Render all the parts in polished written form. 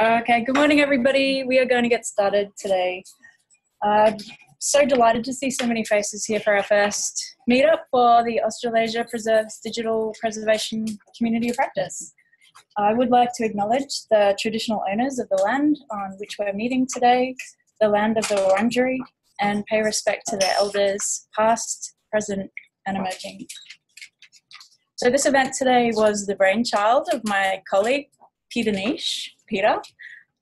Okay, good morning, everybody. We are going to get started today. So delighted to see so many faces here for our first meetup for the Australasia Preserves Digital Preservation Community of Practice. I would like to acknowledge the traditional owners of the land on which we're meeting today, the land of the Wurundjeri, and pay respect to their elders, past, present, and emerging. So this event today was the brainchild of my colleague, Peter Niche. Peter,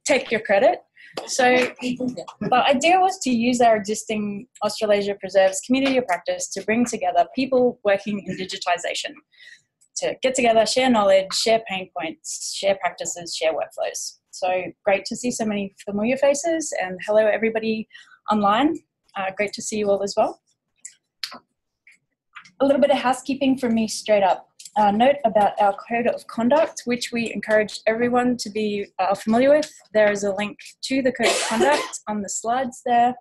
take your credit. So the idea was to use our existing Australasia Preserves community of practice to bring together people working in digitisation, to get together, share knowledge, share pain points, share practices, share workflows. So great to see so many familiar faces, and hello everybody online. Great to see you all as well. A little bit of housekeeping from me straight up. Note about our code of conduct, which we encourage everyone to be familiar with. There is a link to the code of conduct on the slides there.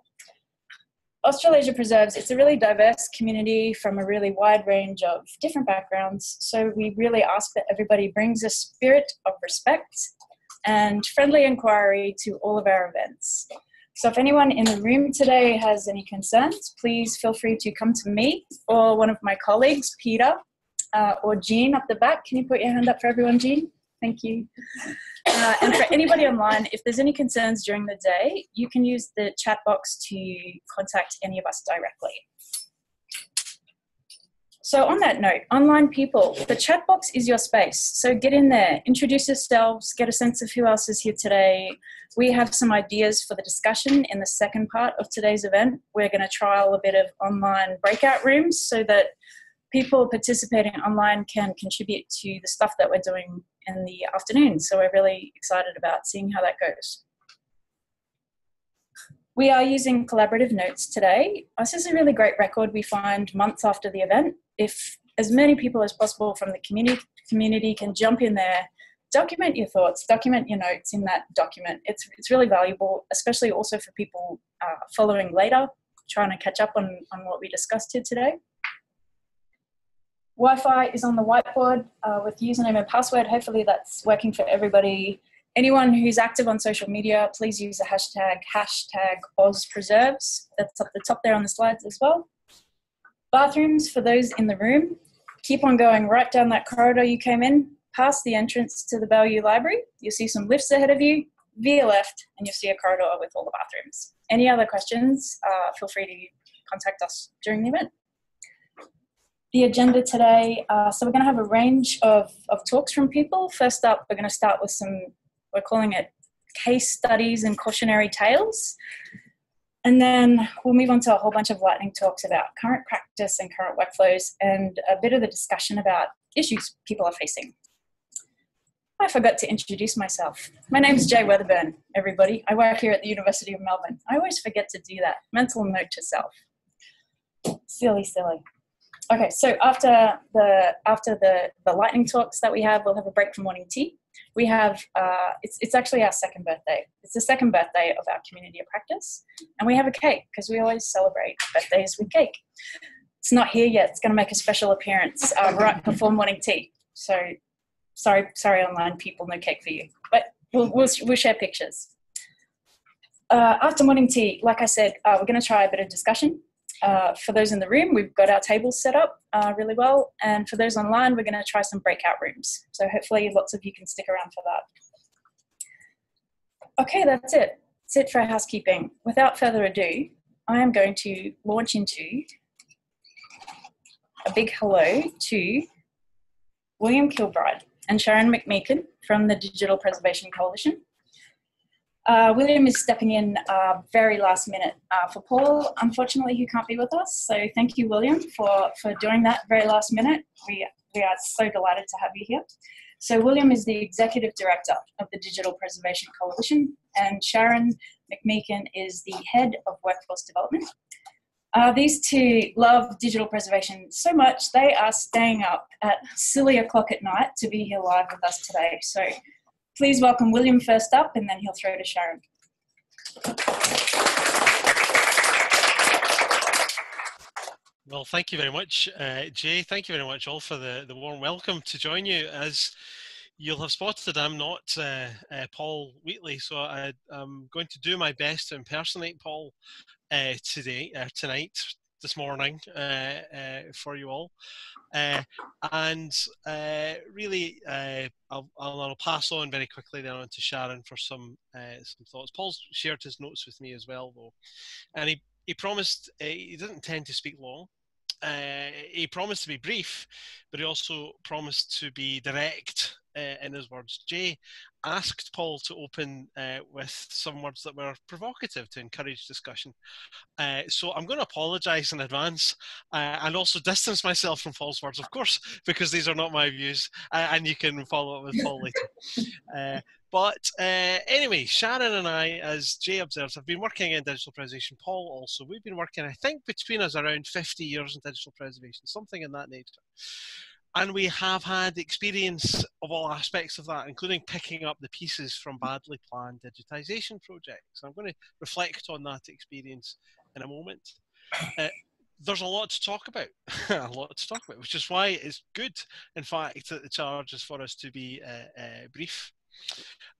Australasia Preserves, it's a really diverse community from a really wide range of different backgrounds. So we really ask that everybody brings a spirit of respect and friendly inquiry to all of our events. So if anyone in the room today has any concerns, please feel free to come to me or one of my colleagues, Peter, or Jean up the back. Can you put your hand up for everyone, Jean? Thank you. And for anybody online, if there's any concerns during the day, you can use the chat box to contact any of us directly. So on that note, online people, the chat box is your space. So get in there, introduce yourselves, get a sense of who else is here today. We have some ideas for the discussion in the second part of today's event. We're going to trial a bit of online breakout rooms so that people participating online can contribute to the stuff that we're doing in the afternoon. So we're really excited about seeing how that goes. We are using collaborative notes today. This is a really great record we find months after the event. If as many people as possible from the community can jump in there, document your thoughts, document your notes in that document. It's really valuable, especially also for people following later, trying to catch up on what we discussed here today. Wi-Fi is on the whiteboard with username and password. Hopefully that's working for everybody. Anyone who's active on social media, please use the hashtag #OzPreserves. That's up the top there on the slides as well. Bathrooms for those in the room. Keep on going right down that corridor you came in, past the entrance to the Bellevue Library. You'll see some lifts ahead of you, veer left, and you'll see a corridor with all the bathrooms. Any other questions, feel free to contact us during the event. The agenda today, so we're going to have a range of talks from people. First up, we're going to start with some, we're calling it case studies and cautionary tales. And then we'll move on to a whole bunch of lightning talks about current practice and current workflows and a bit of the discussion about issues people are facing. I forgot to introduce myself. My name is Jay Weatherburn, everybody. I work here at the University of Melbourne. I always forget to do that. Mental note to self. Silly. Okay, so after the lightning talks that we have, we'll have a break for morning tea. We have, it's actually our second birthday. It's the second birthday of our community of practice. And we have a cake because we always celebrate birthdays with cake. It's not here yet. It's going to make a special appearance right before morning tea. So sorry online people, no cake for you. But we'll share pictures. After morning tea, like I said, we're going to try a bit of discussion. For those in the room, we've got our tables set up really well. And for those online, we're going to try some breakout rooms. So hopefully lots of you can stick around for that. Okay, that's it. That's it for housekeeping. Without further ado, I am going to launch into a big hello to William Kilbride and Sharon McMeekin from the Digital Preservation Coalition. William is stepping in very last minute for Paul, unfortunately, who can't be with us. So thank you, William, for doing that very last minute. We are so delighted to have you here. So William is the Executive Director of the Digital Preservation Coalition, and Sharon McMeekin is the Head of Workforce Development. These two love digital preservation so much, they are staying up at silly o'clock at night to be here live with us today. So please welcome William first up, and then he'll throw to Sharon. Well, thank you very much, Jay. Thank you very much all for the warm welcome to join you. As You'll have spotted I'm not Paul Wheatley, so I'm going to do my best to impersonate Paul tonight, this morning, for you all. And really, I'll pass on very quickly then on to Sharon for some thoughts. Paul's shared his notes with me as well, though, and he promised he doesn't tend to speak long. He promised to be brief, but he also promised to be direct in his words. Jay asked Paul to open with some words that were provocative to encourage discussion. So I'm going to apologise in advance and also distance myself from Paul's words, of course, because these are not my views, and you can follow up with Paul later. But anyway, Sharon and I, as Jay observes, have been working in digital preservation. Paul also. We've been working, I think, between us around 50 years in digital preservation, something in that nature. And we have had experience of all aspects of that, including picking up the pieces from badly planned digitisation projects. I'm going to reflect on that experience in a moment. There's a lot to talk about, which is why it's good, in fact, that the charge is for us to be brief.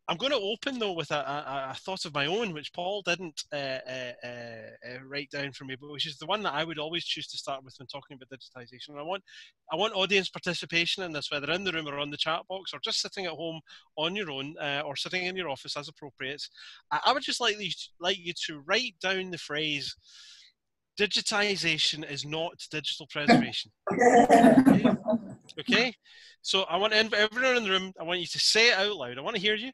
I'm going to open, though, with a thought of my own, which Paul didn't write down for me, but which is the one that I would always choose to start with when talking about digitisation. And I want audience participation in this, whether in the room or on the chat box, or just sitting at home on your own, or sitting in your office as appropriate. I would just like you to write down the phrase, digitisation is not digital preservation. Okay? So I want everyone in the room, I want you to say it out loud. I want to hear you.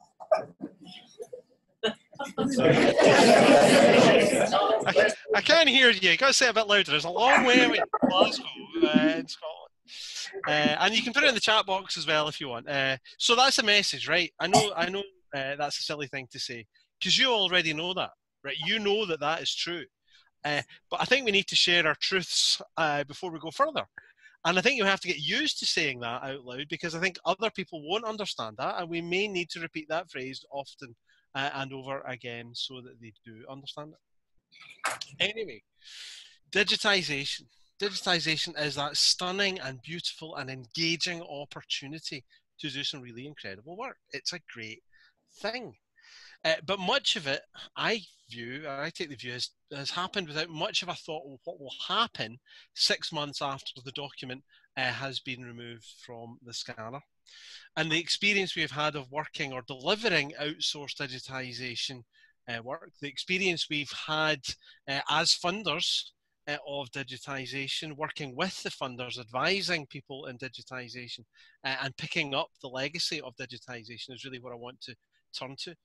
I can't hear you. You got to say it a bit louder. There's a long way away from Glasgow in Scotland. And you can put it in the chat box as well if you want. So that's a message, right? I know that's a silly thing to say, because you already know that, right? You know that is true. But I think we need to share our truths before we go further. And I think you have to get used to saying that out loud, because I think other people won't understand that, and we may need to repeat that phrase often and over again so that they do understand it. Anyway, digitisation. Digitisation is that stunning and beautiful and engaging opportunity to do some really incredible work. It's a great thing. But much of it, I take the view, has happened without much of a thought of what will happen 6 months after the document has been removed from the scanner. And the experience we've had of working or delivering outsourced digitisation work, the experience we've had as funders of digitisation, working with the funders, advising people in digitisation and picking up the legacy of digitisation is really what I want to turn to.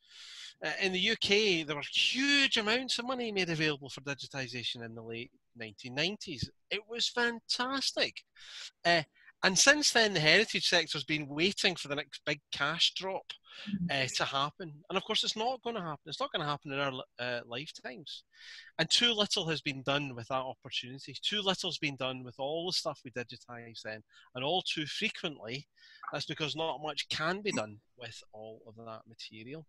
In the UK, there were huge amounts of money made available for digitisation in the late 1990s. It was fantastic. And since then, the heritage sector has been waiting for the next big cash drop to happen. And of course, it's not going to happen. It's not going to happen in our lifetimes. And too little has been done with that opportunity. Too little has been done with all the stuff we digitised then. And all too frequently, that's because not much can be done with all of that material.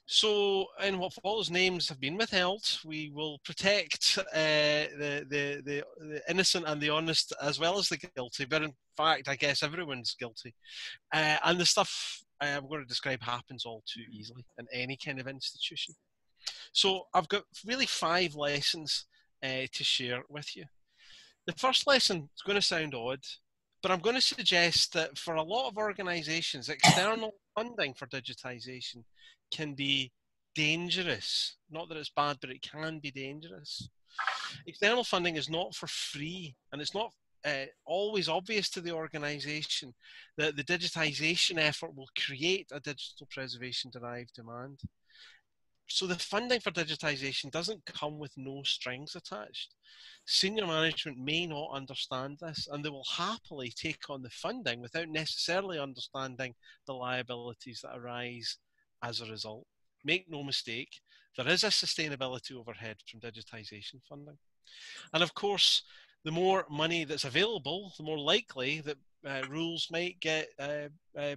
So, in what follows, names have been withheld. We will protect the innocent and the honest, as well as the guilty. But in fact, I guess everyone's guilty. And the stuff I'm going to describe happens all too easily in any kind of institution. So, I've got really 5 lessons to share with you. The first lesson is going to sound odd, but I'm going to suggest that for a lot of organisations, external funding for digitisation can be dangerous. Not that it's bad, but it can be dangerous. External funding is not for free, and it's not always obvious to the organisation that the digitisation effort will create a digital preservation derived demand. So the funding for digitisation doesn't come with no strings attached. Senior management may not understand this, and they will happily take on the funding without necessarily understanding the liabilities that arise as a result. Make no mistake, there is a sustainability overhead from digitisation funding. And of course, the more money that's available, the more likely that rules might get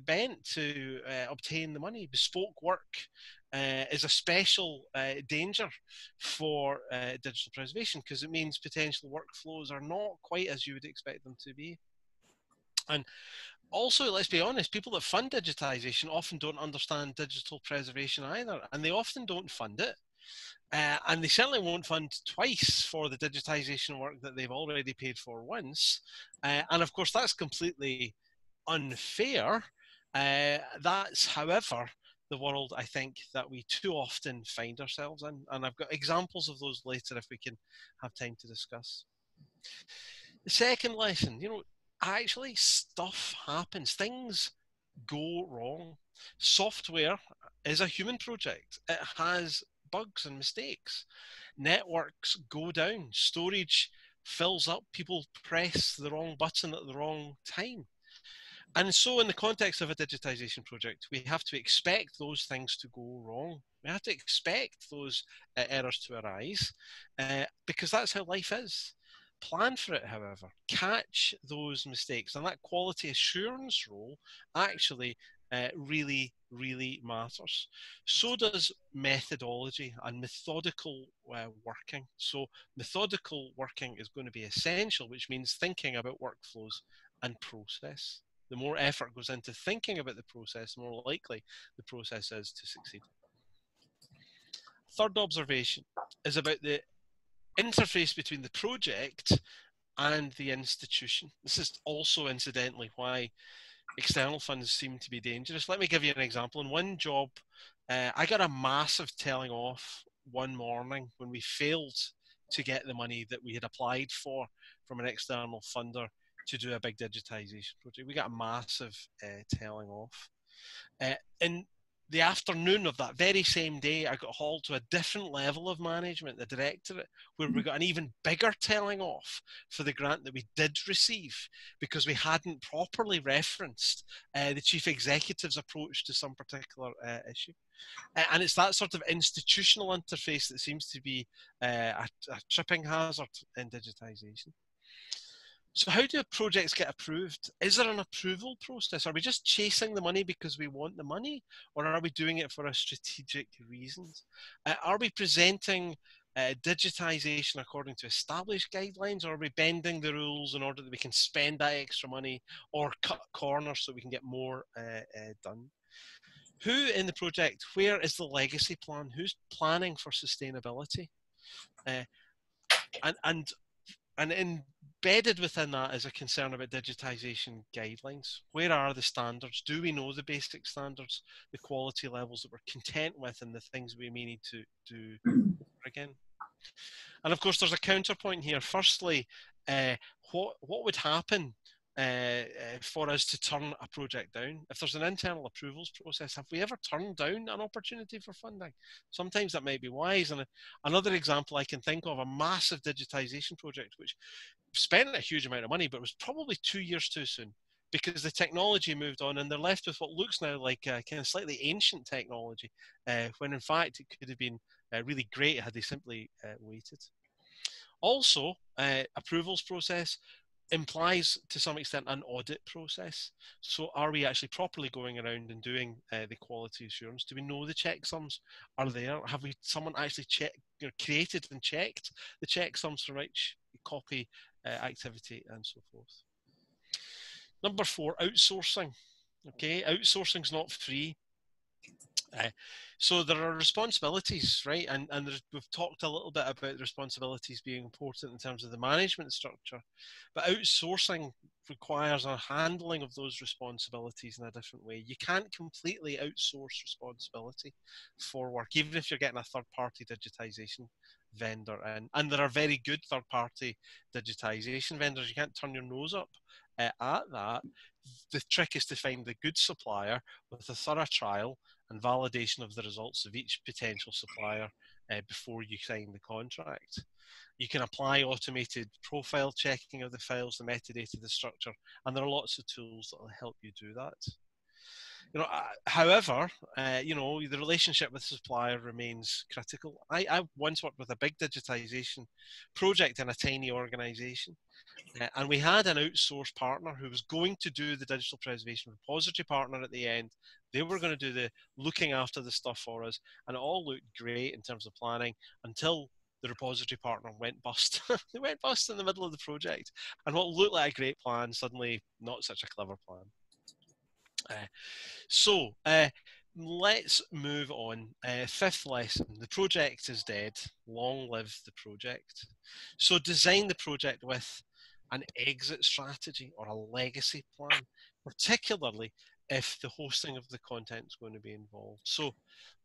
bent to obtain the money. Bespoke work is a special danger for digital preservation, because it means potential workflows are not quite as you would expect them to be. And Also, let's be honest, people that fund digitisation often don't understand digital preservation either, and they often don't fund it. And they certainly won't fund twice for the digitisation work that they've already paid for once. And of course, that's completely unfair. That's, however, the world I think that we too often find ourselves in. And I've got examples of those later if we can have time to discuss. The second lesson, actually stuff happens. Things go wrong. Software is a human project. It has bugs and mistakes. Networks go down. Storage fills up. People press the wrong button at the wrong time. And so in the context of a digitisation project, we have to expect those things to go wrong. We have to expect those errors to arise because that's how life is. Plan for it, however. Catch those mistakes. And that quality assurance role actually really, really matters. So does methodology and methodical working. So methodical working is going to be essential, which means thinking about workflows and process. The more effort goes into thinking about the process, the more likely the process is to succeed. Third observation is about the interface between the project and the institution. This is also incidentally why external funds seem to be dangerous. Let me give you an example. In one job, I got a massive telling off one morning when we failed to get the money that we had applied for from an external funder to do a big digitisation project. We got a massive telling off. In the afternoon of that very same day, I got hauled to a different level of management, the directorate, where we got an even bigger telling off for the grant that we did receive because we hadn't properly referenced the chief executive's approach to some particular issue. And it's that sort of institutional interface that seems to be a tripping hazard in digitisation. So how do projects get approved? Is there an approval process? Are we just chasing the money because we want the money? Or are we doing it for a strategic reasons? Are we presenting digitisation according to established guidelines? Or are we bending the rules in order that we can spend that extra money or cut corners so we can get more done? Who in the project, where is the legacy plan? Who's planning for sustainability? And embedded within that is a concern about digitisation guidelines. Where are the standards? Do we know the basic standards, the quality levels that we're content with, and the things we may need to do again? And of course, there's a counterpoint here. Firstly, what would happen for us to turn a project down? If there's an internal approvals process, have we ever turned down an opportunity for funding? Sometimes that might be wise. And another example I can think of, a massive digitisation project, which spent a huge amount of money, but was probably 2 years too soon because the technology moved on and they're left with what looks now like a kind of slightly ancient technology, when in fact it could have been really great had they simply waited. Also, approvals process implies to some extent an audit process. So are we actually properly going around and doing the quality assurance? Do we know the checksums are there? Have someone actually created and checked the checksums for each copy activity and so forth? Number 4, outsourcing. Okay, outsourcing is not free. So there are responsibilities, right? And we've talked a little bit about the responsibilities being important in terms of the management structure, but outsourcing requires a handling of those responsibilities in a different way. You can't completely outsource responsibility for work, even if you're getting a third-party digitisation vendor in. And there are very good third-party digitisation vendors. You can't turn your nose up at that. The trick is to find the good supplier with a thorough trial and validation of the results of each potential supplier before you sign the contract. You can apply automated profile checking of the files, the metadata, the structure, and there are lots of tools that will help you do that. However, the relationship with the supplier remains critical. I once worked with a big digitisation project in a tiny organisation. And we had an outsourced partner who was going to do the digital preservation repository partner at the end. They were going to do the looking after the stuff for us, and it all looked great in terms of planning until the repository partner went bust. They went bust in the middle of the project, and what looked like a great plan suddenly not such a clever plan. So let's move on. Fifth lesson, the project is dead. Long live the project. So design the project with an exit strategy or a legacy plan, particularly if the hosting of the content is going to be involved. So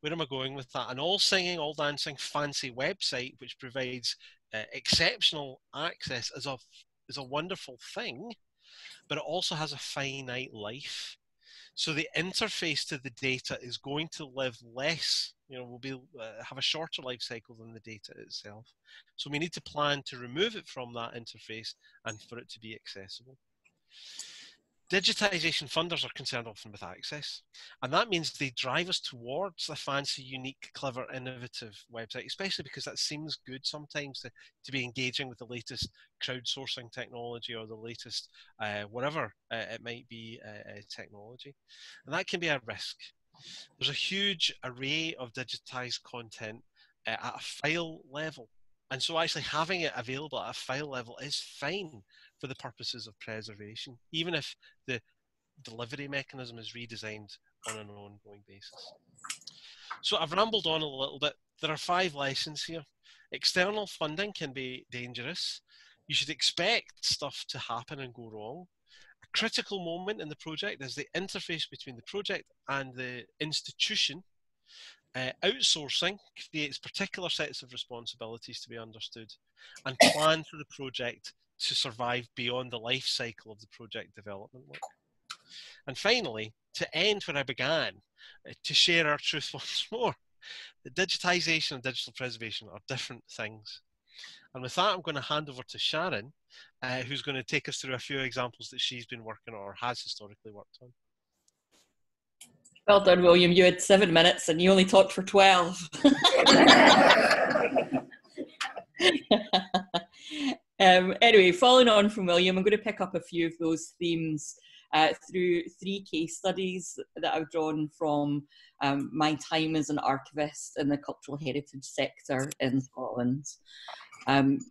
where am I going with that? An all singing, all dancing, fancy website which provides exceptional access is a wonderful thing, but it also has a finite life. So the interface to the data is going to live less, will be have a shorter life cycle than the data itself. So we need to plan to remove it from that interface and for it to be accessible. Digitisation funders are concerned often with access, and that means they drive us towards a fancy, unique, clever, innovative website, especially because that seems good sometimes to be engaging with the latest crowdsourcing technology or the latest whatever it might be technology. And that can be a risk. There's a huge array of digitized content at a file level. And so actually having it available at a file level is fine for the purposes of preservation, even if the delivery mechanism is redesigned on an ongoing basis. So I've rambled on a little bit. There are 5 lessons here. External funding can be dangerous. You should expect stuff to happen and go wrong. A critical moment in the project is the interface between the project and the institution. Outsourcing creates particular sets of responsibilities to be understood, and plan for the project to survive beyond the life cycle of the project development work. And finally, to end where I began, to share our truth once more, the digitisation and digital preservation are different things. And with that, I'm going to hand over to Sharon, who's going to take us through a few examples that she's been working on or has historically worked on. Well done, William. You had 7 minutes and you only talked for 12. Anyway, following on from William, I'm going to pick up a few of those themes through 3 case studies that I've drawn from my time as an archivist in the cultural heritage sector in Scotland.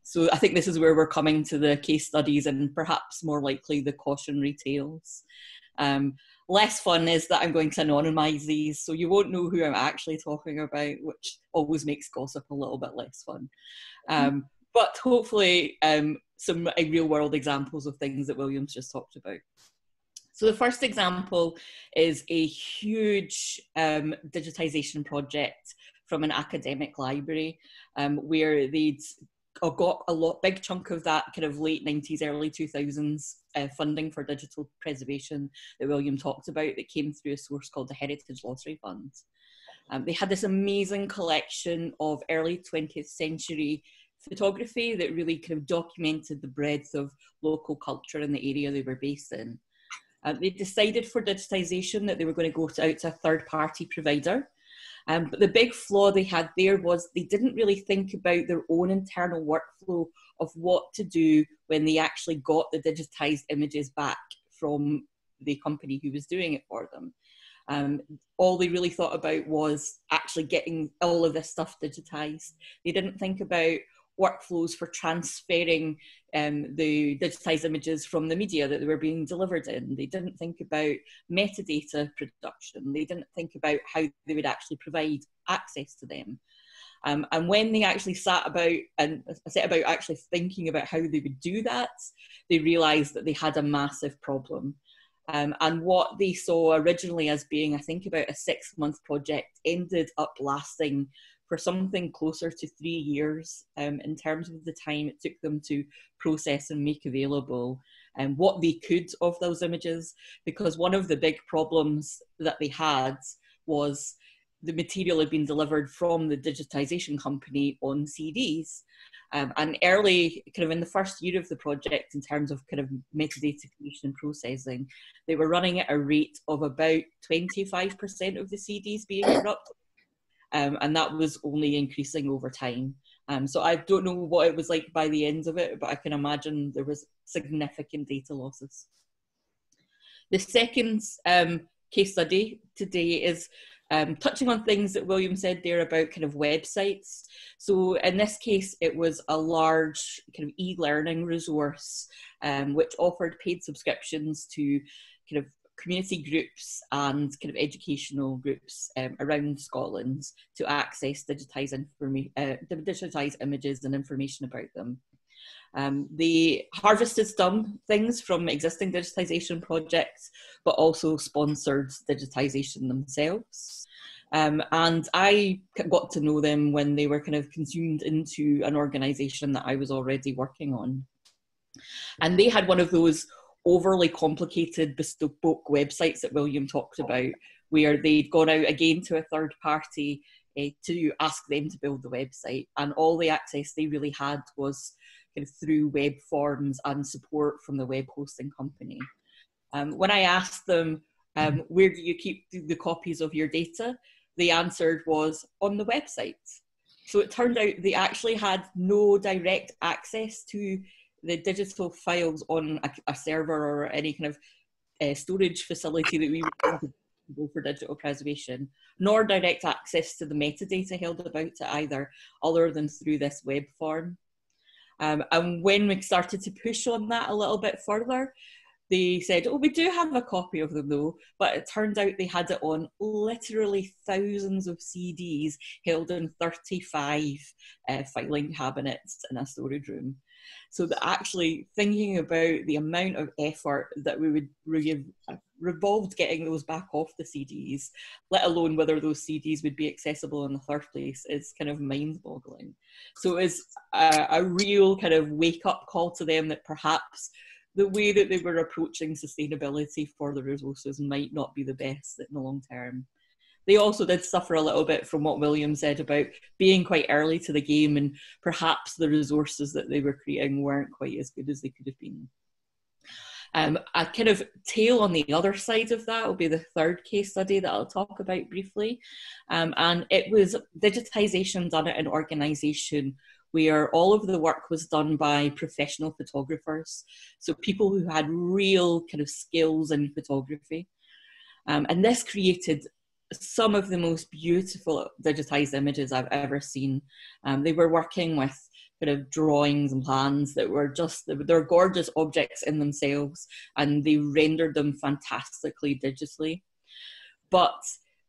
So I think this is where we're coming to the case studies and perhaps more likely the cautionary tales. Less fun is that I'm going to anonymise these, so you won't know who I'm actually talking about, which always makes gossip a little bit less fun. But hopefully some real world examples of things that William's just talked about. So the first example is a huge digitisation project from an academic library where they'd got a big chunk of that kind of late 90s, early 2000s funding for digital preservation that William talked about that came through a source called the Heritage Lottery Fund. They had this amazing collection of early 20th century photography that really kind of documented the breadth of local culture in the area they were based in. They decided for digitisation that they were going to go out to a third-party provider. But the big flaw they had there was they didn't really think about their own internal workflow of what to do when they actually got the digitised images back from the company who was doing it for them. All they really thought about was actually getting all of this stuff digitised. They didn't think about workflows for transferring the digitised images from the media that they were being delivered in. They didn't think about metadata production. They didn't think about how they would actually provide access to them. And when they actually set about actually thinking about how they would do that, they realised that they had a massive problem. And what they saw originally as being, I think, about a 6-month project ended up lasting for something closer to 3 years in terms of the time it took them to process and make available what they could of those images, because one of the big problems that they had was the material had been delivered from the digitisation company on CDs. And early, kind of in the first year of the project, in terms of kind of metadata creation and processing, they were running at a rate of about 25% of the CDs being corrupted. And that was only increasing over time. So I don't know what it was like by the end of it, but I can imagine there was significant data losses. The second case study today is touching on things that William said there about kind of websites. So in this case, it was a large kind of e-learning resource which offered paid subscriptions to kind of community groups and kind of educational groups around Scotland to access digitised images and information about them. They harvested some things from existing digitisation projects, but also sponsored digitisation themselves. And I got to know them when they were kind of consumed into an organisation that I was already working on. And they had one of those overly complicated bespoke websites that William talked about, where they'd gone out again to a third party to ask them to build the website. And all the access they really had was kind of through web forms and support from the web hosting company. When I asked them, where do you keep the copies of your data? The answer was on the website. So it turned out they actually had no direct access to the digital files on a server or any kind of storage facility that we would go for digital preservation, nor direct access to the metadata held about it either, other than through this web form. And when we started to push on that a little bit further, they said, oh, we do have a copy of them though, but it turned out they had it on literally thousands of CDs held in 35 filing cabinets in a storage room. So that actually thinking about the amount of effort that we would revolved getting those back off the CDs, let alone whether those CDs would be accessible in the first place, is kind of mind-boggling. So it's a real kind of wake-up call to them that perhaps the way that they were approaching sustainability for the resources might not be the best in the long term. They also did suffer a little bit from what William said about being quite early to the game, and perhaps the resources that they were creating weren't quite as good as they could have been. A kind of tail on the other side of that will be the third case study that I'll talk about briefly. And it was digitisation done at an organisation where all of the work was done by professional photographers. So people who had real kind of skills in photography. And this created some of the most beautiful digitised images I've ever seen. They were working with kind of drawings and plans that were just, they're gorgeous objects in themselves, and they rendered them fantastically digitally. But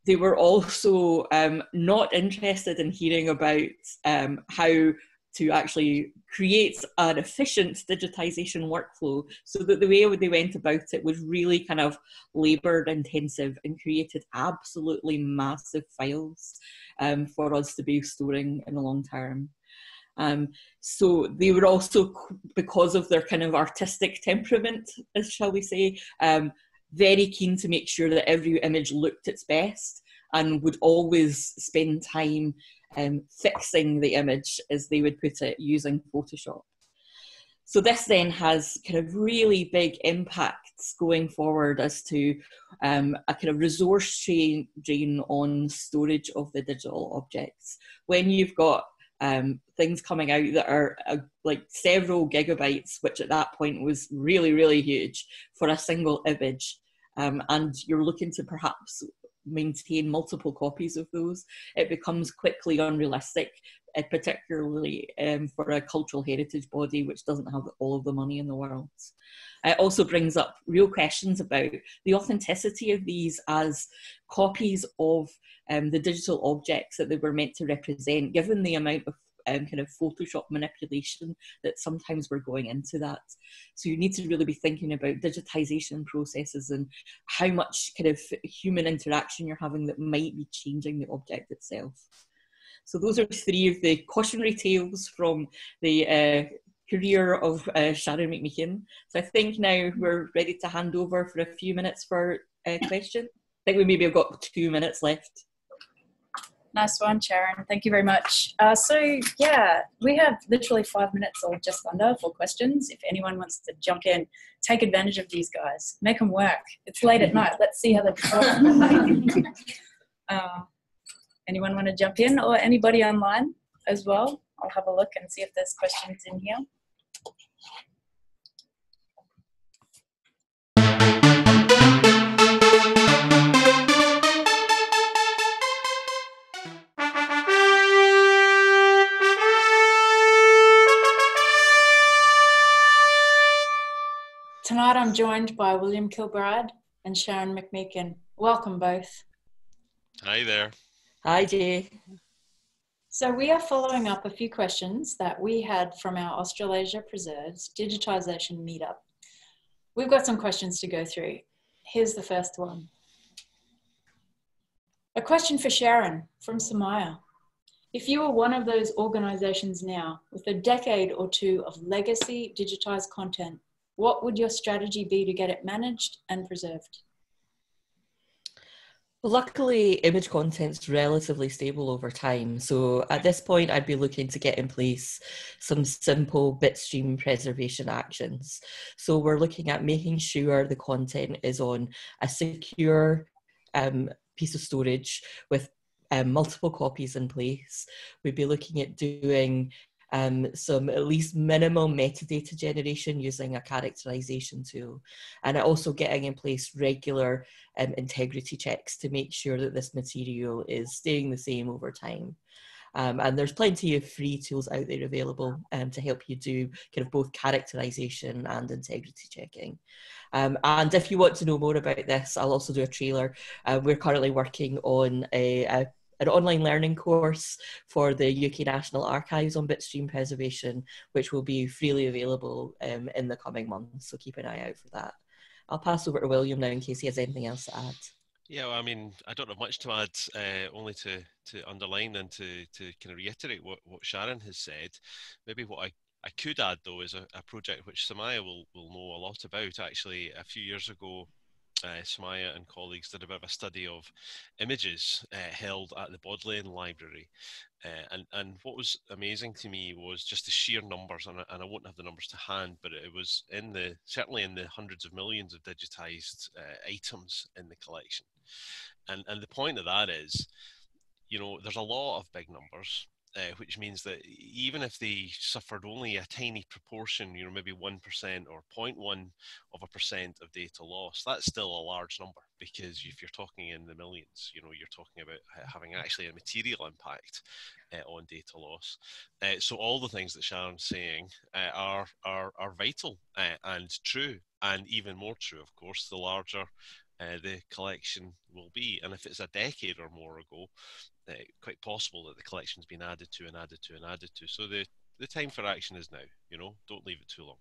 they were also not interested in hearing about how to actually create an efficient digitisation workflow, so that the way they went about it was really kind of labour intensive and created absolutely massive files for us to be storing in the long term. So they were also, because of their kind of artistic temperament, as shall we say, very keen to make sure that every image looked its best, and would always spend time fixing the image, as they would put it, using Photoshop. So this then has kind of really big impacts going forward as to a kind of resource drain on storage of the digital objects. When you've got things coming out that are like several gigabytes, which at that point was really, really huge for a single image, and you're looking to perhaps maintain multiple copies of those, it becomes quickly unrealistic, particularly for a cultural heritage body which doesn't have all of the money in the world. It also brings up real questions about the authenticity of these as copies of the digital objects that they were meant to represent, given the amount of kind of Photoshop manipulation that sometimes were going into that. So you need to really be thinking about digitisation processes and how much kind of human interaction you're having that might be changing the object itself. So those are three of the cautionary tales from the career of Sharon McMeekin. So I think now we're ready to hand over for a few minutes for questions. I think we maybe have got 2 minutes left. Nice one, Sharon. Thank you very much. So yeah, we have literally 5 minutes or just under for questions. If anyone wants to jump in, take advantage of these guys. Make them work. It's late at night. Let's see how they perform. Anyone want to jump in, or anybody online as well? I'll have a look and see if there's questions in here. Tonight I'm joined by William Kilbride, and Sharon McMeekin. Welcome both. Hi there. Hi, Jay. So we are following up a few questions that we had from our Australasia Preserves Digitisation Meetup. We've got some questions to go through. Here's the first one. A question for Sharon from Samaya. If you were one of those organisations now with a decade or two of legacy digitised content, what would your strategy be to get it managed and preserved? Well, luckily, image content's relatively stable over time. So at this point, I'd be looking to get in place some simple bitstream preservation actions. So we're looking at making sure the content is on a secure piece of storage with multiple copies in place. We'd be looking at doing some at least minimal metadata generation using a characterization tool, and also getting in place regular integrity checks to make sure that this material is staying the same over time. And there's plenty of free tools out there available to help you do kind of both characterization and integrity checking. And if you want to know more about this, I'll also do a trailer. We're currently working on an online learning course for the UK National Archives on bitstream preservation, which will be freely available in the coming months. So keep an eye out for that. I'll pass over to William now in case he has anything else to add. Yeah, well, I mean, I don't have much to add, only to underline and to kind of reiterate what Sharon has said. Maybe what I could add, though, is a project which Samaya will know a lot about. Actually, a few years ago, Samaya and colleagues did a bit of a study of images held at the Bodleian Library. And what was amazing to me was just the sheer numbers, and I won't have the numbers to hand, but it was certainly in the hundreds of millions of digitized items in the collection. And the point of that is, you know, there's a lot of big numbers, which means that even if they suffered only a tiny proportion, you know, maybe 1% or 0.1% of data loss, that's still a large number, because if you're talking in the millions, you know, you're talking about having actually a material impact on data loss. So all the things that Sharon's saying are vital and true, and even more true, of course, the larger the collection will be. And if it's a decade or more ago, quite possible that the collection's been added to and added to and added to. So the time for action is now, you know, don't leave it too long.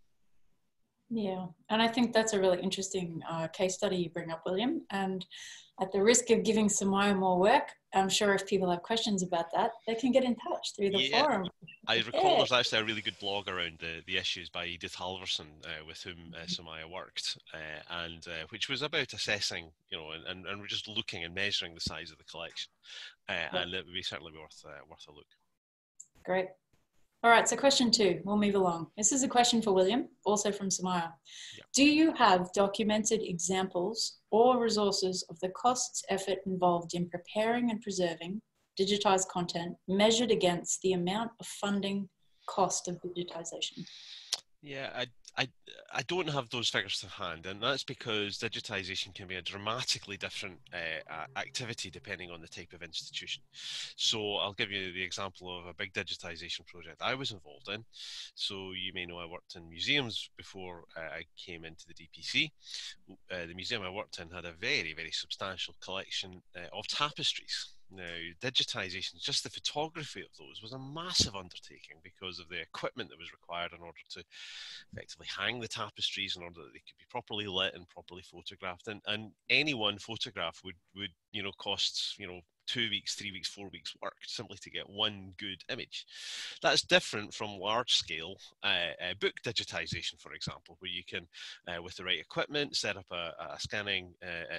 Yeah, and I think that's a really interesting case study you bring up, William. And at the risk of giving Samaya more work, I'm sure if people have questions about that, they can get in touch through the forum. I recall there's actually a really good blog around the issues by Edith Halverson, with whom Samaya worked, and which was about assessing, you know, and we're just looking and measuring the size of the collection, and it would be certainly worth a look. Great. All right, so question 2, we'll move along. This is a question for William, also from Samaya. Yep. Do you have documented examples or resources of the costs, effort involved in preparing and preserving digitized content measured against the amount of funding cost of digitization? Yeah, I don't have those figures to hand, and that's because digitization can be a dramatically different activity depending on the type of institution. So I'll give you the example of a big digitization project I was involved in. So you may know I worked in museums before I came into the DPC. The museum I worked in had a very, very substantial collection of tapestries. Now, digitization, just the photography of those, was a massive undertaking because of the equipment that was required in order to effectively hang the tapestries, in order that they could be properly lit and properly photographed. And any one photograph would you know, cost, you know, 2 weeks, 3 weeks, 4 weeks work simply to get one good image. That's different from large scale book digitization, for example, where you can, with the right equipment, set up a scanning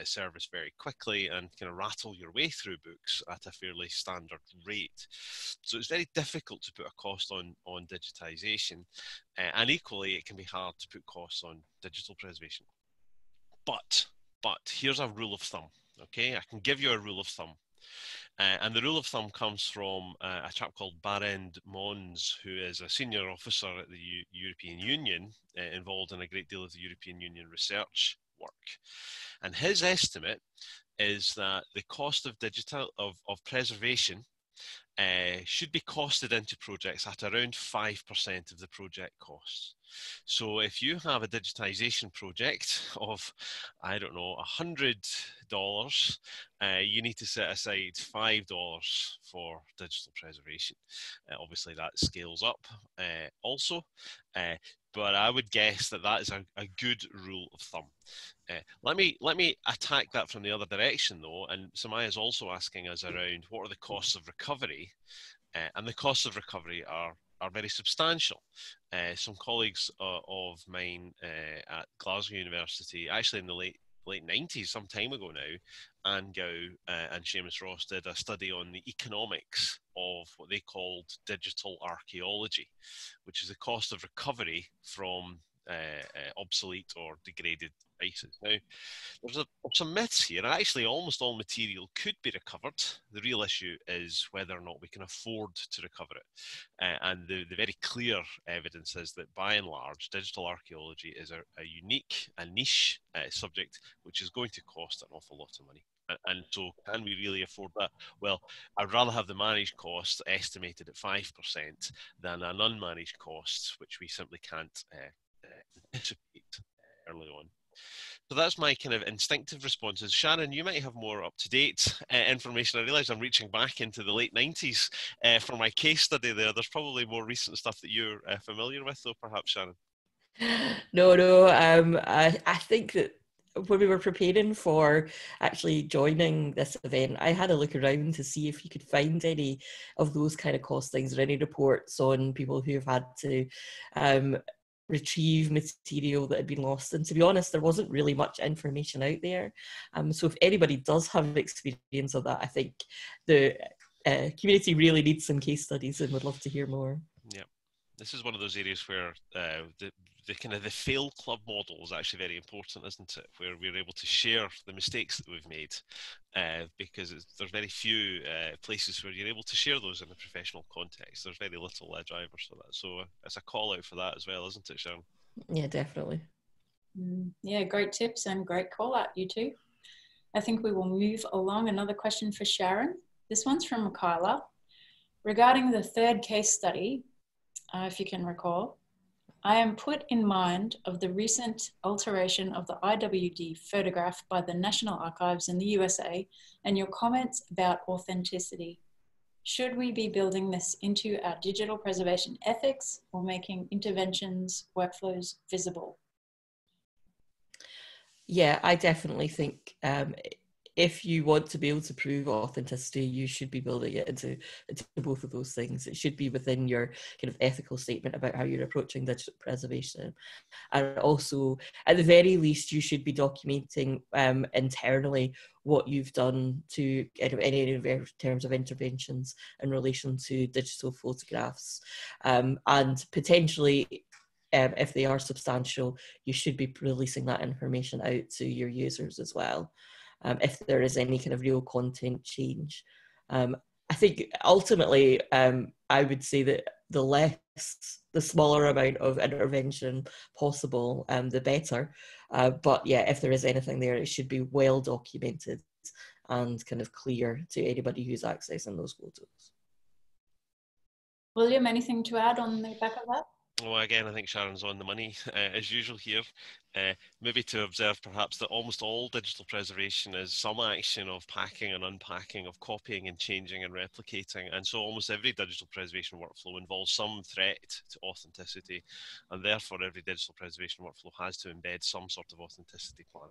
service very quickly and kind of rattle your way through books at a fairly standard rate. So it's very difficult to put a cost on digitization, and equally it can be hard to put costs on digital preservation. But here's a rule of thumb. Okay, I can give you a rule of thumb. And the rule of thumb comes from a chap called Barend Mons, who is a senior officer at the European Union, involved in a great deal of the European Union research work. And his estimate is that the cost of preservation should be costed into projects at around 5% of the project costs. So if you have a digitisation project of, I don't know, $100, you need to set aside $5 for digital preservation. Obviously that scales up also, but I would guess that that is a good rule of thumb. Let me attack that from the other direction though, and Samaya is also asking us around what are the costs of recovery, and the costs of recovery are very substantial. Some colleagues of mine at Glasgow University, actually in the late 90s, some time ago now, Anne Gow and Seamus Ross did a study on the economics of what they called digital archaeology, which is the cost of recovery from obsolete or degraded devices. Now, there's some myths here. Actually, almost all material could be recovered. The real issue is whether or not we can afford to recover it. And the very clear evidence is that by and large, digital archaeology is a unique and niche subject, which is going to cost an awful lot of money. And so can we really afford that? Well, I'd rather have the managed cost estimated at 5% than an unmanaged cost, which we simply can't anticipate early on. So that's my kind of instinctive responses. Sharon, you might have more up-to-date information. I realise I'm reaching back into the late 90s for my case study there. There's probably more recent stuff that you're familiar with though, perhaps, Sharon. No. I think that when we were preparing for actually joining this event, I had a look around to see if you could find any of those kind of costings or any reports on people who have had to retrieve material that had been lost. And to be honest, there wasn't really much information out there. So if anybody does have experience of that, I think the community really needs some case studies and would love to hear more. Yeah. This is one of those areas where the kind of the fail club model is actually very important, isn't it? Where we're able to share the mistakes that we've made, because there's very few places where you're able to share those in a professional context. There's very little drivers for that. So it's a call out for that as well, isn't it, Sharon? Yeah, definitely. Yeah, great tips and great call out, you two. I think we will move along. Another question for Sharon. This one's from Kyla. Regarding the third case study, if you can recall, I am put in mind of the recent alteration of the IWD photograph by the National Archives in the USA and your comments about authenticity. Should we be building this into our digital preservation ethics or making interventions, workflows visible? Yeah, I definitely think if you want to be able to prove authenticity, you should be building it into both of those things. It should be within your kind of ethical statement about how you're approaching digital preservation. And also, at the very least, you should be documenting internally what you've done to any terms of interventions in relation to digital photographs. And potentially, if they are substantial, you should be releasing that information out to your users as well. If there is any kind of real content change. I think ultimately, I would say that the smaller amount of intervention possible, the better. But yeah, if there is anything there, it should be well documented and kind of clear to anybody who's accessing those photos. William, anything to add on the back of that? Well, again, I think Sharon's on the money, as usual here. Maybe to observe perhaps that almost all digital preservation is some action of packing and unpacking, of copying and changing and replicating. And so almost every digital preservation workflow involves some threat to authenticity. And therefore, every digital preservation workflow has to embed some sort of authenticity plan.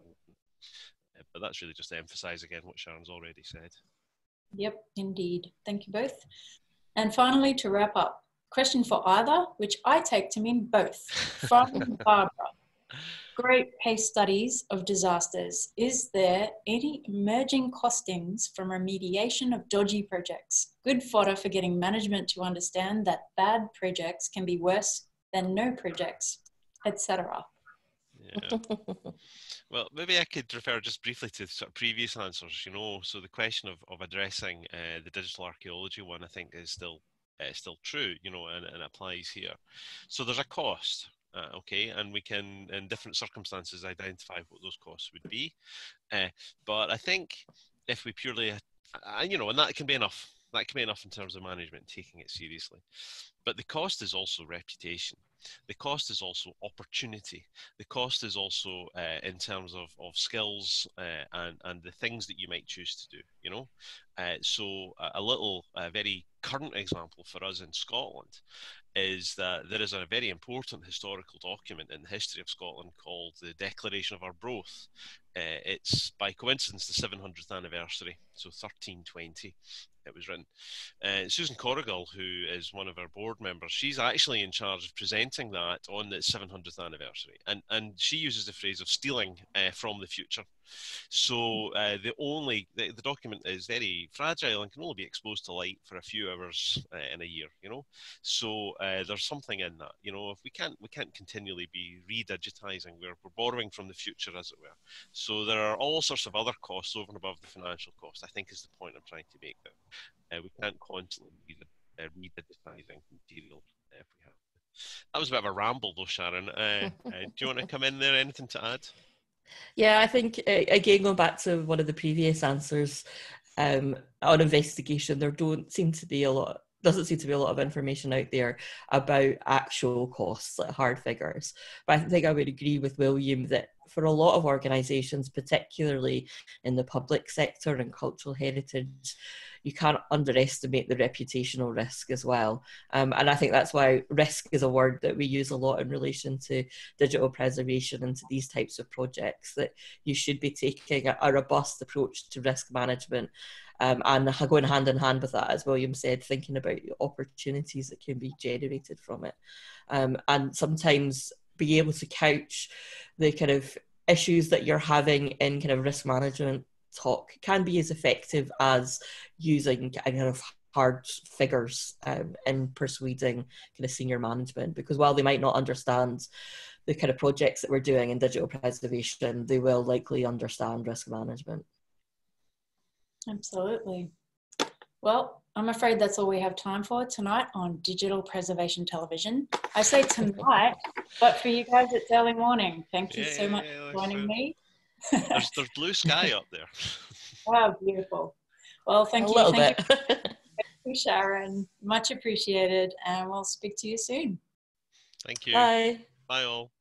But that's really just to emphasize again what Sharon's already said. Yep, indeed. Thank you both. And finally, to wrap up, question for either, which I take to mean both, from Barbara. Great case studies of disasters. Is there any emerging costings from remediation of dodgy projects? Good fodder for getting management to understand that bad projects can be worse than no projects, etc. Yeah. Well, maybe I could refer just briefly to sort of previous answers, you know. So the question of addressing the digital archaeology one, I think, is still true, you know, and applies here. So there's a cost, okay, and we can, in different circumstances, identify what those costs would be. But I think if we purely, you know, and that can be enough. That can be enough in terms of management taking it seriously. But the cost is also reputation. The cost is also opportunity. The cost is also in terms of skills and the things that you might choose to do, you know. So a little very current example for us in Scotland is that there is a very important historical document in the history of Scotland called the Declaration of Arbroath. It's by coincidence the 700th anniversary, so 1320 it was written. Susan Corrigal, who is one of our board members, she's actually in charge of presenting that on the 700th anniversary, and she uses the phrase of stealing from the future. So the document is very fragile and can only be exposed to light for a few hours in a year, you know. So there's something in that, you know. If we can't continually be redigitizing, we're borrowing from the future, as it were. So there are all sorts of other costs over and above the financial cost, I think, is the point I'm trying to make there. We can't constantly be redigitizing material if we have to. That was a bit of a ramble though, Sharon. Do you want to come in there? Anything to add? Yeah, I think, again, going back to one of the previous answers, on investigation, there doesn't seem to be a lot of information out there about actual costs, like hard figures. But I think I would agree with William that for a lot of organisations, particularly in the public sector and cultural heritage, you can't underestimate the reputational risk as well. And I think that's why risk is a word that we use a lot in relation to digital preservation and to these types of projects, that you should be taking a robust approach to risk management. And going hand in hand with that, as William said, thinking about the opportunities that can be generated from it. And sometimes be able to couch the kind of issues that you're having in kind of risk management talk can be as effective as using kind of hard figures in persuading kind of senior management, because while they might not understand the kind of projects that we're doing in digital preservation, they will likely understand risk management. Absolutely. Well, I'm afraid that's all we have time for tonight on Digital Preservation Television. I say tonight, but for you guys, it's early morning. Thank you so much for joining me. There's blue sky up there. Wow, beautiful. Well, thank you. Thank you, Sharon. Much appreciated, and we'll speak to you soon. Thank you. Bye. Bye all.